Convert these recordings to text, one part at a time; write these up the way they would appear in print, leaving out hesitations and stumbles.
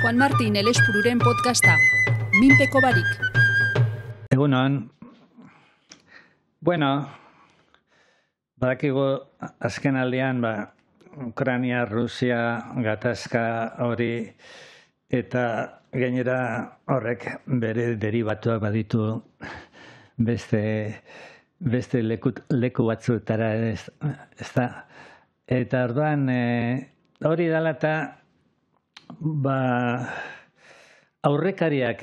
Juan Martín Elespururen podcasta, Minpeko barik. Egunon, badakigu azken aldean, Ukraina, Rusia, gatazka hori, eta gainera horrek bere deribatuak baditu beste leku batzuetara, ez da. Eta orduan hori dela eta aurrekariak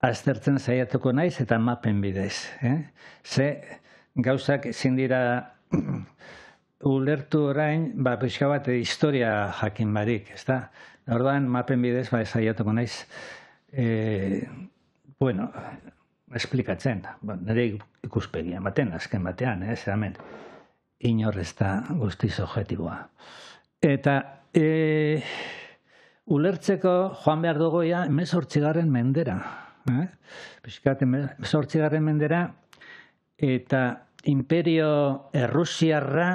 aztertzen saiatuko naiz eta mapen bidez. Ze gauzak ezin dira ulertu orain, pixka bat historia jakin barik, ez da? Orduan mapen bidez saiatuko naiz esplikatzen, nire ikuspegia baten, azken batean, hemen inor ez da guztiz objektiboa. Eta ulertzeko joan behar dugu 18. mendera. Piskat 18. mendera, eta imperio errusiarra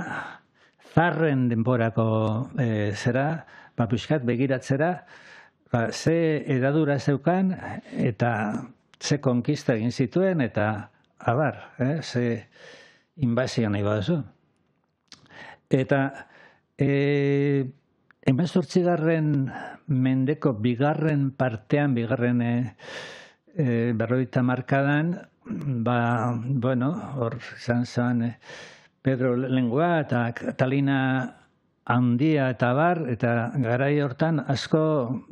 zarren denborako piskat begiratzera, ze edadura zeukan, eta ze konkista egin zituen, eta abar, ze inbazio nahi baduzu. Eta 18. mendeko bigarren partean, bigarren 50 markadan, hor izan zen Pedro Lengua eta Katalina handia eta bar, eta garai hortan asko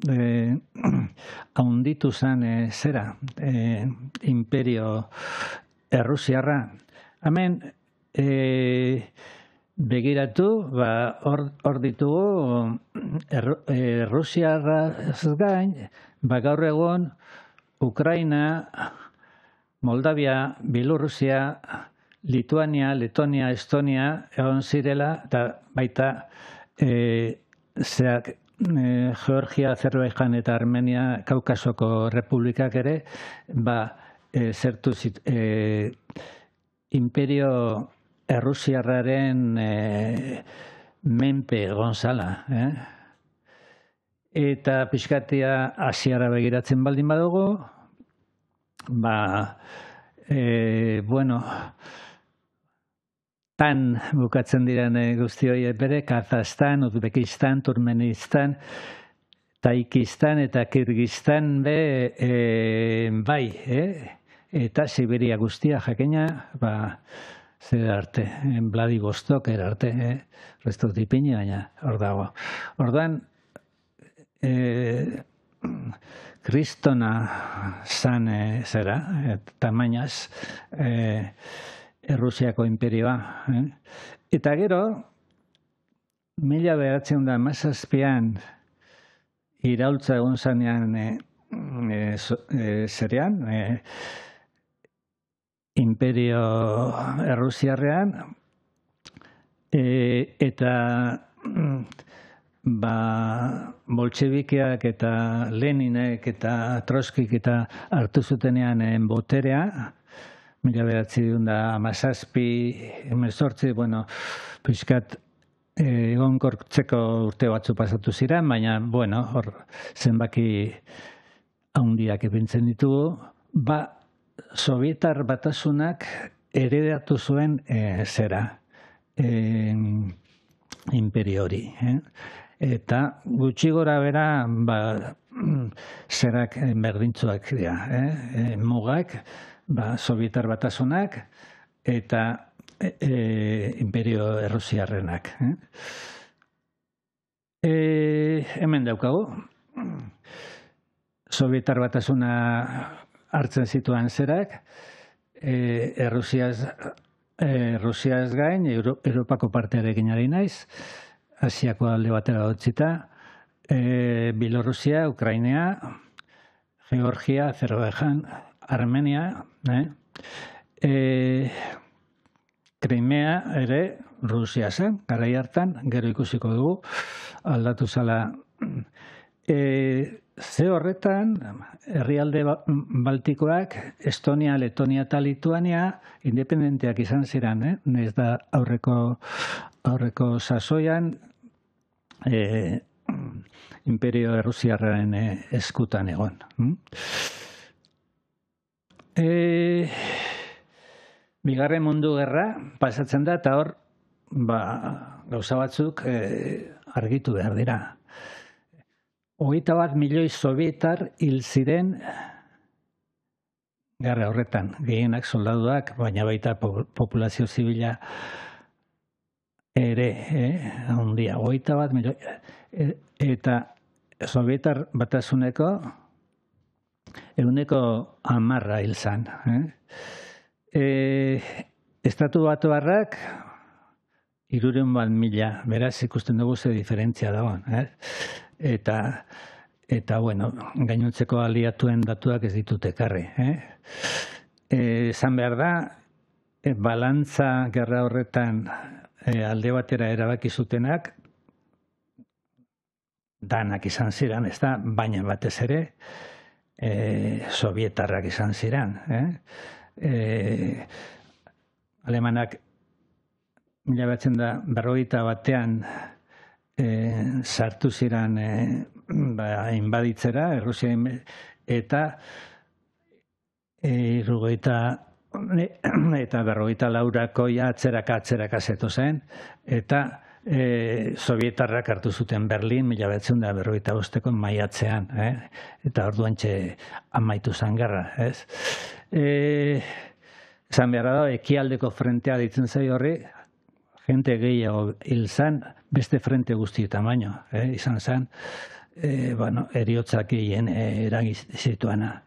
handitu zen imperio errusiarra. Hemen begiratu, hor ditugu Rusiarraz gain, gaur egun Ukraina, Moldavia, Bielorrusia, Lituania, Letonia, Estonia egon zirela, eta baita Georgia, Azerbaijan eta Armenia, Kaukasoko republikak ere, zertu imperio errusiarraren menpe egon zala. Eta pixkatia Asiara begiratzen baldin badugu, tan bukatzen diren guzti hori bere, Kazajstan, Uzbekistan, Turkmenistan, Taikistan eta Kirgistan eta Siberia guztia jakina, zer arte, Vladivostok arte, resto dipini, baina hor dago. Orduan, kristona zan tamainaz Errusiako imperioa. Eta gero, 1917an iraultza egon zanean imperio errusiarrean, eta boltxebikiak eta Leninek eta Trotskik eta hartu zutenean boterea, 1917, pixkat egonkortzeko urte batzu pasatu ziren, baina, hor zenbaki handiak ipintzen ditugu, Sovietar batasunak heredatu zuen imperio hori. Eta gutxi gora bera zerak berdintzuak dira. Mugak, Sovietar batasunak eta imperio errusiarrenak. Hemen daukagu. Sovietar batasuna hartzen zituen zerak, Rusiaz gain, Europako partearekin ari naiz, Asiako alde batera utzita, Bielorrusia, Ukraina, Georgia, Azerbaijan, Armenia, Crimea ere Rusia zen, garai hartan, gero ikusiko dugu, aldatu zala. Ze horretan, herrialde baltikoak, Estonia, Letonia eta Lituania, independenteak izan ziren, nahiz da aurreko sasoian, Imperio Errusiarraren eskutan egon. Bigarren Mundu Gerra pasatzen da, eta hor, gauza batzuk argitu behar dira. 21 milioi sobietar hil ziren gerra horretan, gehienak soldaduak, baina baita populazio zibila ere, handia, 21 milioi, eta sobietar batasuneko 10% hil zen. Estatu Batuarrak 300.000, beraz ikusten dugu ze diferentzia dagoen. Eta bueno, gainontzeko aliatuen datuak ez ditut ekarri. Esan behar da, balantza gerra horretan alde batera erabaki zutenak, danak izan ziren, ez da, baina batez ere, sobietarrak izan ziren. Alemanak 1941 sartu ziren inbaditzera, Errusia, eta 1944ko atzeraka zeto zen, eta sobietarrak hartu zuten Berlin 1945ko maiatzean, eta orduantxe amaitu zen gerra, ez? Esan behar da, ekialdeko frentea ditzen zaio horri, jente gehiago hil zen, beste frente guztietan baino, izan zen, heriotzak gehien eragizituana.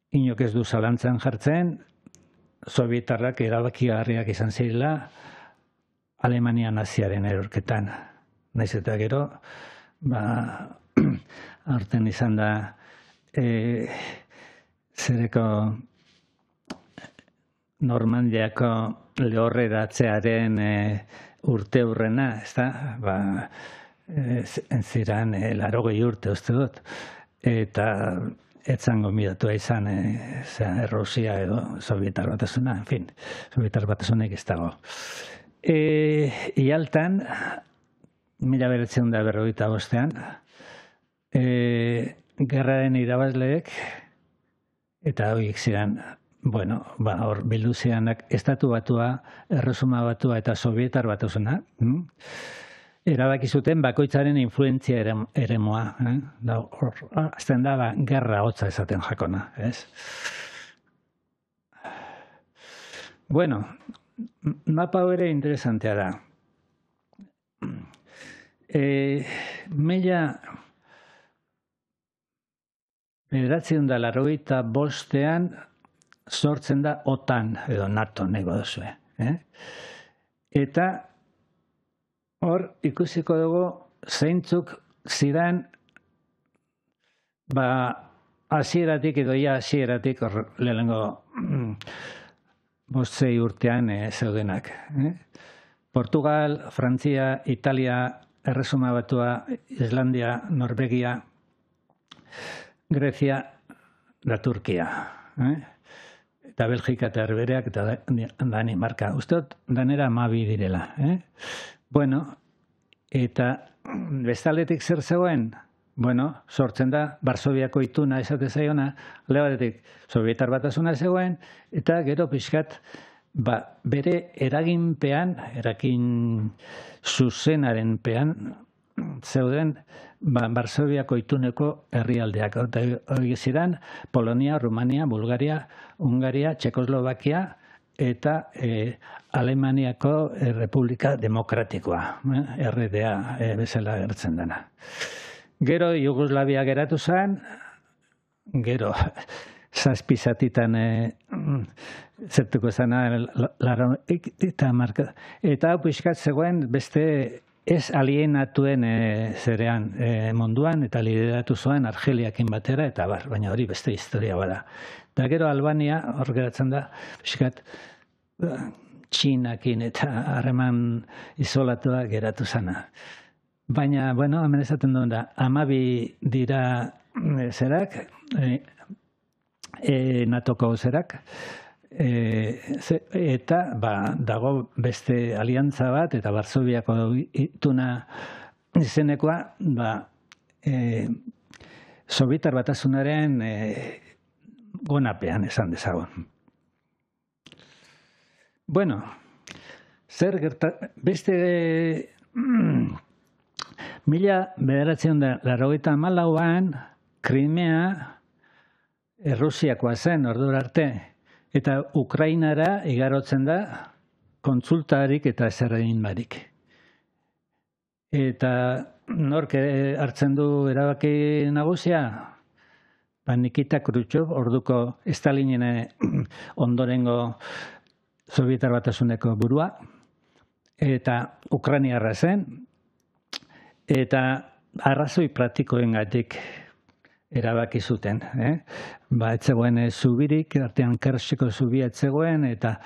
Inok ez du zalantzan jartzen, sobietarrak erabakigarriak izan zirela Alemania naziaren erorketan. Naiz eta gero, aurten izan da zereko Normandiako lehorreratzearen urte hurrena, ez da? Ziren 80 urte uste dut. Eta etzango midatua izan Errusia edo Sobietar Batasuna, en fin, Sobietar Batasunek ez dago. Ialtan, 1945an, gerraren irabazleek, eta horiek ziren, hor bildu zirenak Estatu Batua, Erresuma Batua eta Sobietar Batasuna, erabaki zuten bakoitzaren influentzia eremua. Azten da, gerra hotza esaten jakona, ez? Bueno, mapa hori interesantea da. Mila 1985an sortzen da OTAN, edo NATO nego duzue. Eta hor ikusiko dugu zeintzuk ziren hasieratik edo hasieratik lehenengo 5-6 urtean zeudenak. Portugal, Frantzia, Italia, Erresuma Batua, Islandia, Norvegia, Grecia da Turkia. Eta Belgika eta Herbereak eta Danimarka. Usteot, danera 12 direla. Bueno, eta bestaldetik zer zegoen? Bueno, sortzen da, Varsoviako ituna esate zaiona, alde batetik Sobietar Batasuna zegoen, eta gero pixkat, bere eraginpean, eragin zuzenaren pean, zeuden, Varsoviako ituneko herrialdeak. Hori ziren, Polonia, Rumania, Bulgaria, Hungaria, Txekoslovakia, eta Alemaniako Republika Demokratikoa, RDA bezala gertzen dena. Gero Jugoslavia geratu zen, gero zazpizatitan zertuko zena eta hau pixkat zegoen beste ez alienatuen zerean munduan, eta lideratu zuen Argeliakin batera, eta baina hori beste historia bada. Eta gero Albania, hor geratzen da, pixkat Txinakin eta harreman isolatua geratu zena. Baina, hemen esaten duen da, 12 dira zerak, NATOko zerak, eta dago beste aliantza bat, eta Varsoviako ituna izenekoa, Sobietar Batasunaren gonapean esan dezagun. Bueno, beste 1984an Krimea Errusiakoa zen ordura arte, eta Ukrainara igarotzen da kontsultarik eta ezer egin barik. Eta nork hartzen du erabaki nagusia? Nikita Khrushchev, orduko Stalinen ondorengo Sobietar Batasuneko burua, eta Ukrainiarra zen, eta arrazoi praktikoengatik erabaki zuten. Ez zegoen zubirik, artean Kercheko zubia ez zegoen, eta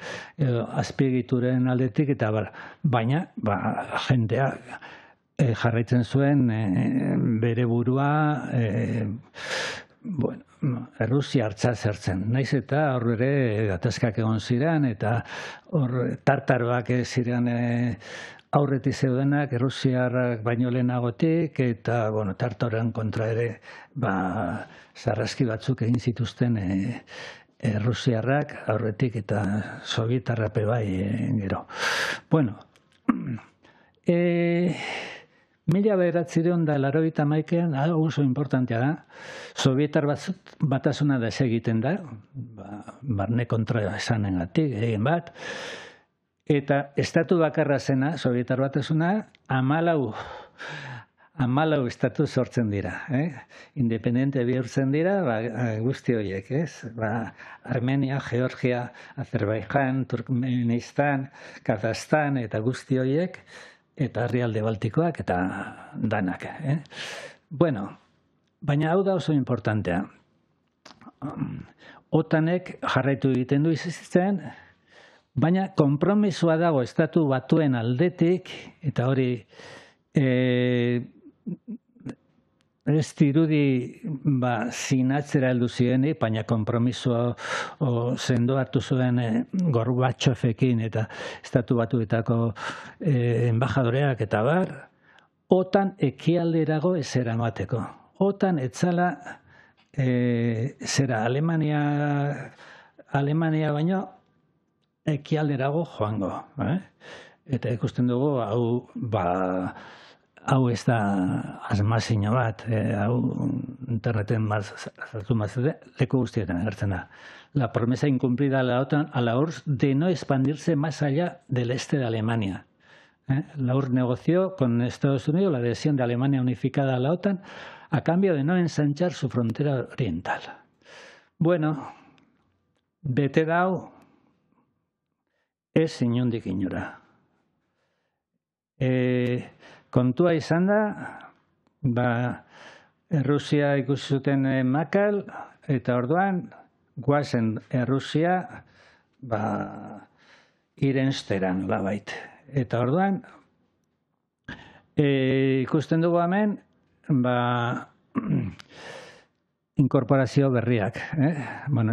azpiegituren aldetik, eta baina jendea jarraitzen zuen bere burua Errusia hartza zertzen. Naiz eta hor ere gatazkak egon ziren, eta hor tartaroak ziren aurretik zeudenak, Errusiarrak baino lehenagotik, eta tartaren kontra ere sarraski batzuk egin zituzten Errusiarrak aurretik eta Sobietarrape bai gero. Bueno, 1981an, oso importantea da, Sobietar Batasuna desegiten da, barne kontra esanengatik, egin bat, eta estatu bakarra zena, Sobietar Batasuna, 14 estatu sortzen dira. Independente bihurtzen dira, guzti horiek, ez? Armenia, Georgia, Azerbaijan, Turkmenistan, Kazajstan eta guzti horiek, eta herrialde baltikoak eta danak. Bueno, baina hau da oso importantea. OTANek jarraitu egiten du izitzen, baina konpromisoa dago estatu batuen aldetik, eta hori ez dirudi sinatzera heldu zirenik, baina konpromisoa sendo hartu zuen Gorbatxofekin eta estatu batuetako enbajadoreak eta OTAN ekialderago ez eramateko. OTAN etzala Alemania baino ekialderago joango. Eta ikusten dugu, hau ez da asmazio bat, hau interneten sartu mazute, leku guztietan agertzen da. La promesa incumplida a la OTAN a la URSS de no expandirse más allá del este de Alemania. La URSS negoció con Estados Unidos la adhesión de Alemania unificada a la OTAN a cambio de no ensanchar su frontera oriental. Bueno, bete dau ez inondik inora. Kontua izan da, Errusia ikusi zuten makal, eta orduan, guazen Errusia, irensteran, labait. Eta orduan, ikusten dugu hemen, inkorporazio berriak.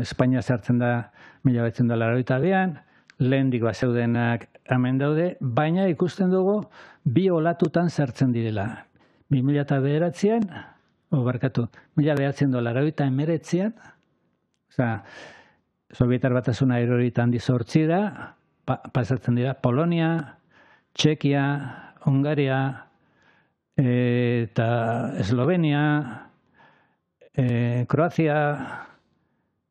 Espainia sartzen da 1982an, lehendik bazeudenak hemen daude, baina ikusten dugu bi olatutan sartzen direla. 2009an, 1989an, Sobietar Batasuna eroritan dizortzi da, pasatzen dira Polonia, Txekia, Hungaria, eta Eslovenia, Kroazia,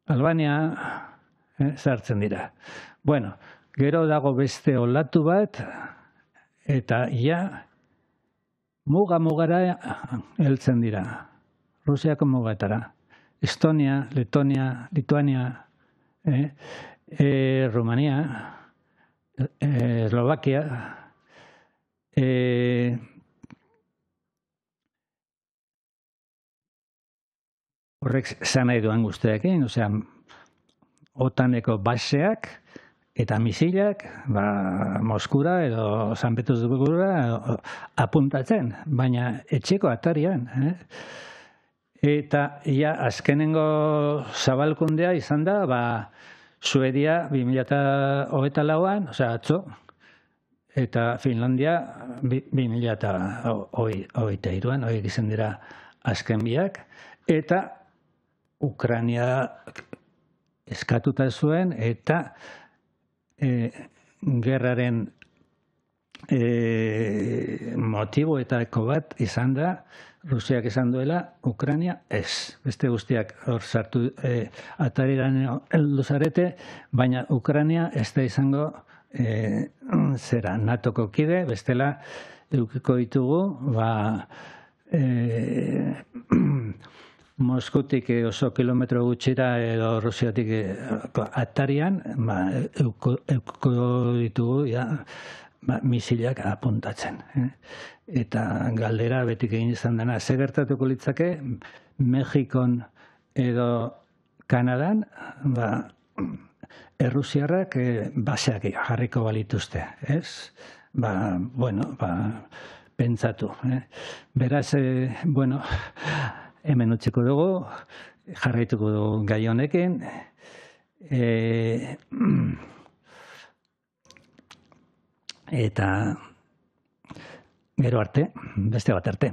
Albania, sartzen dira. Bueno, gero dago beste olatu bat, eta mugara heltzen dira. Rusiako mugatara. Estonia, Letonia, Lituania, Rumania, Eslovakia, horrek esan nahi duan guztiakin, OTANeko baseak eta misilak Moskura edo San Petersburgora apuntatzen, baina etxeko atarian. Eta azkenengo zabalkundea izan da, Suedia 2024an, atzo, eta Finlandia 2023an, horiek izan dira azken biak, eta Ukraina eskatuta zuen, eta gerraren motiboetako bat izan da, Rusiak esan duela, Ukraina ez. Beste guztiak hor sartu atariran heldu zarete, baina Ukraina ez da izango zera NATOko kide, bestela edukiko ditugu, Moskutik oso kilometro gutxira edo Rusiatik atarian, euko ditugu misilak apuntatzen. Eta galdera betik egin izan dena, ze gertatuko litzake Mexikon edo Kanadan, errusiarrak baseak jarriko balituzte, ez? Pentsatu. Beraz, hemen utziko dugu, jarraituko dugu gai honekin, eta gero arte, beste bat arte.